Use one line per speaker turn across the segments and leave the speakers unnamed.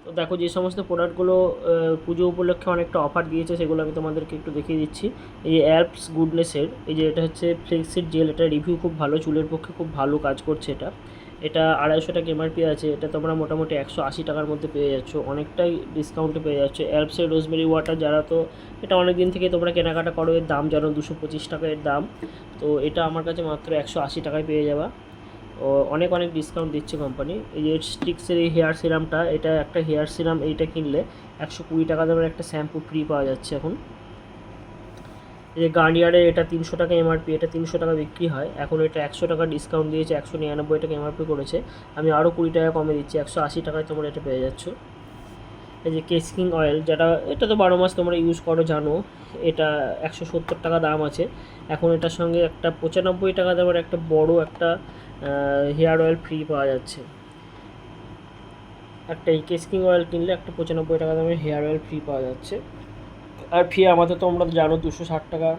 তো দেখো যে সমস্ত প্রোডাক্টগুলো পুজো উপলক্ষে অনেকটা অফার দিয়েছে সেগুলো আমি তোমাদেরকে একটু দেখিয়ে দিচ্ছি। এই যে অ্যালপস গুডনেসের এই যে এটা হচ্ছে ফ্লেক্সিড জেল, এটা রিভিউ খুব ভালো, চুলের পক্ষে খুব ভালো কাজ করছে। এটা 250 টাকা এমআরপি আছে। এটা তোমরা মোটামুটি 180 টাকার মধ্যে পেয়ে যাচ্ছ, অনেকটাই ডিসকাউন্টে পেয়ে যাচ্ছ। অ্যালপসের রোজমেরি ওয়াটার, যারা তো এটা অনেক দিন থেকে তোমরা কেনাকাটা করো, এর দাম জানো 225 টাকা এর দাম, তো এটা আমার কাছে মাত্র 180 টাকায় পেয়ে যাবা। ও অনেক অনেক ডিসকাউন্ট দিচ্ছে কোম্পানি। এই যে স্টিক্সের এই হেয়ার সিরামটা, এটা একটা হেয়ার সিরাম, এইটা কিনলে 120 টাকা দামের একটা শ্যাম্পু ফ্রি পাওয়া যাচ্ছে এখন। এই যে গার্নিয়ারের এটা 300 টাকা এমআরপি, এটা 300 টাকা বিক্রি হয়, এখন এটা 100 টাকা ডিসকাউন্ট দিয়েছে, 199 টাকা এমআরপি করেছে, আমি আরও 20 টাকা কমে দিচ্ছি, 180 টাকায় তোমরা এটা পেয়ে যাচ্ছ। এই যে কেসকিং অয়েল, এটা তো 12 মাস তোমরা ইউজ করো জানো, এটা 170 টাকা দাম আছে, এখন এটার সঙ্গে একটা 95 টাকা দামের একটা বড় একটা হেয়ার অয়েল ফ্রি পাওয়া যাচ্ছে। একটা এই কেসকিং অয়েল কিনলে একটা 95 টাকা দামের হেয়ার অয়েল ফ্রি পাওয়া যাচ্ছে। আর ফি আমাদের তো আমরা জানো 260 টাকা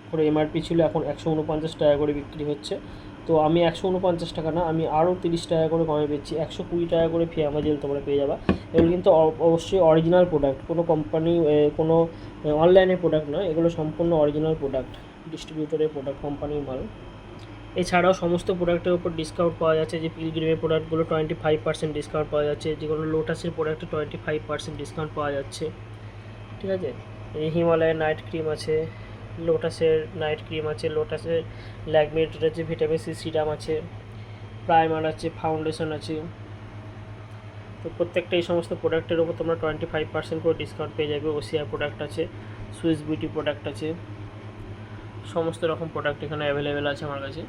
করে এমআরপি ছিল, এখন 149 টাকা করে বিক্রি হচ্ছে। তো আমি 149 টাকা না, আমি আরও 30 টাকা করে কমে পেয়েছি, 120 টাকা করে ফিয়ামা জেল তোমরা পেয়ে যাবা। এগুলো কিন্তু অবশ্যই অরিজিনাল প্রোডাক্ট, কোনো কোম্পানি কোনো অনলাইনের প্রোডাক্ট নয়, এগুলো সম্পূর্ণ অরিজিনাল প্রোডাক্ট, ডিস্ট্রিবিউটরের প্রোডাক্ট, কোম্পানির মাল। এছাড়াও সমস্ত প্রোডাক্টের উপর ডিসকাউন্ট পাওয়া যাচ্ছে। যে পিলগ্রিমের প্রোডাক্টগুলো 25% ডিসকাউন্ট পাওয়া যাচ্ছে, যেগুলো লোটাসের প্রোডাক্টে 25% ডিসকাউন্ট পাওয়া যাচ্ছে, ঠিক আছে। এই হিমালয়ের নাইট ক্রিম আছে, লোটাসের নাইট ক্রিম আছে, লোটাসের ল্যাকমির আছে, ভিটামিন সি সিরাম আছে, প্রাইমার আছে, ফাউন্ডেশন আছে। তো প্রত্যেকটা এই সমস্ত প্রোডাক্টের উপর তোমরা 25% করে ডিসকাউন্ট পেয়ে যাবে। ওসিআর প্রোডাক্ট আছে, সুইস বিউটি প্রোডাক্ট আছে, সমস্ত রকম প্রোডাক্ট এখানে অ্যাভেলেবেল আছে আমার কাছে।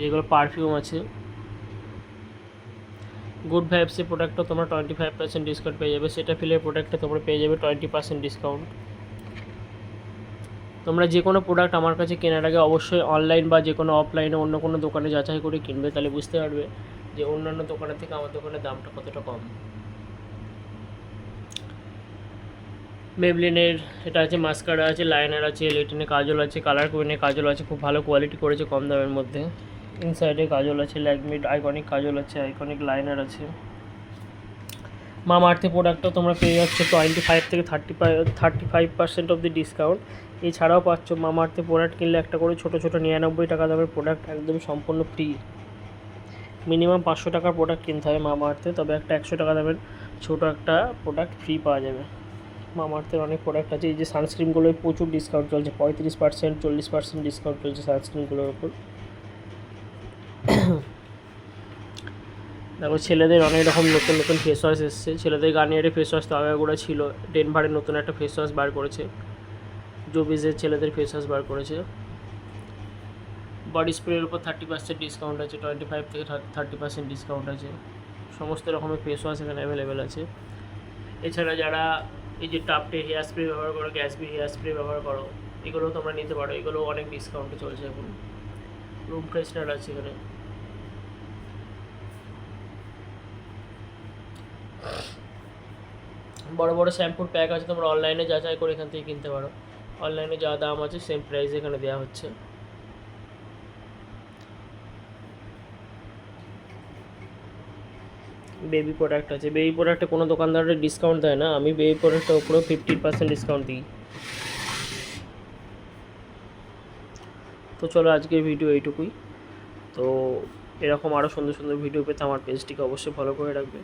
যেগুলো পারফিউম আছে, গুড ভাইবসের প্রোডাক্টও তোমরা 25% ডিসকাউন্ট পেয়ে যাবে। সেটা ফিলের প্রোডাক্টে তোমরা পেয়ে যাবে 20% ডিসকাউন্ট। তোমরা যে কোনো প্রোডাক্ট আমার কাছে কেনার আগে অবশ্যই অনলাইন বা যে কোনো অফলাইনে অন্য কোনো দোকানে যাচাই করে কিনবে, তাহলে বুঝতে পারবে যে অন্যান্য দোকানের থেকে আমার দোকানের দামটা কতটা কম। মেবলিনের এটা আছে, মাস্কারা আছে, লাইনার আছে, লেটিনে কাজল আছে, কালার কুইনের কাজল আছে, খুব ভালো কোয়ালিটি করেছে কম দামের মধ্যে। ইনসাইডে কাজল আছে, ল্যাকমির আইকনিক কাজল আছে, আইকনিক লাইনার আছে। মামাআর্থের প্রোডাক্টও তোমরা পেয়ে যাচ্ছ 25 থেকে 35% অবধি ডিসকাউন্ট। এছাড়াও পাচ্ছ মামাআর্থের প্রোডাক্ট কিনলে একটা করে ছোটো ছোটো 99 টাকা দামের প্রোডাক্ট একদম সম্পূর্ণ ফ্রি। মিনিমাম 500 টাকার প্রোডাক্ট কিনতে হবে মামাআর্থে, তবে একটা 100 টাকা দামের ছোটো একটা প্রোডাক্ট ফ্রি পাওয়া যাবে। মামাআর্থের অনেক প্রোডাক্ট আছে। এই যে সানস্ক্রিনগুলোয় প্রচুর ডিসকাউন্ট চলছে, 35% 40% ডিসকাউন্ট চলছে সানস্ক্রিনগুলোর ওপর। দেখো ছেলেদের অনেক রকম নতুন নতুন ফেস ওয়াশ এসছে। ছেলেদের গার্নিয়ারের ফেস ওয়াশ তো আগাগোড়া ছিল, ডেনভারের নতুন একটা ফেস ওয়াশ বার করেছে, জোবিজের ছেলেদের ফেস ওয়াশ বার করেছে। বডি স্প্রের উপর 30% ডিসকাউন্ট আছে, 25 থেকে 30% ডিসকাউন্ট আছে। সমস্ত রকমের ফেস ওয়াশ এখানে অ্যাভেলেবেল আছে। এছাড়া যারা এই যে টাপটে হেয়ার স্প্রে ব্যবহার করো, গ্যাসবি হেয়ার স্প্রে ব্যবহার করো, এগুলোও তোমরা নিতে পারো, এগুলো অনেক ডিসকাউন্টে চলছে এখন। রুম ফ্রেশনার আছে এখানে। বড় বড় শ্যাম্পুর প্যাক আছে, তোমরা অনলাইনে যাচাই করে এখান থেকে কিনতে পারো। অনলাইনে যা দাম আছে সেম প্রাইস এখানে দেওয়া হচ্ছে। বেবি প্রোডাক্ট আছে, বেবি প্রোডাক্টে কোনো দোকানদারের ডিসকাউন্ট দেয় না, আমি বেবি প্রোডাক্টের উপরেও 50% ডিসকাউন্ট দিই। তো চলো আজকের ভিডিও এইটুকুই। তো এরকম আরও সুন্দর সুন্দর ভিডিও পেতে আমার পেজটিকে অবশ্যই ফলো করে রাখবে।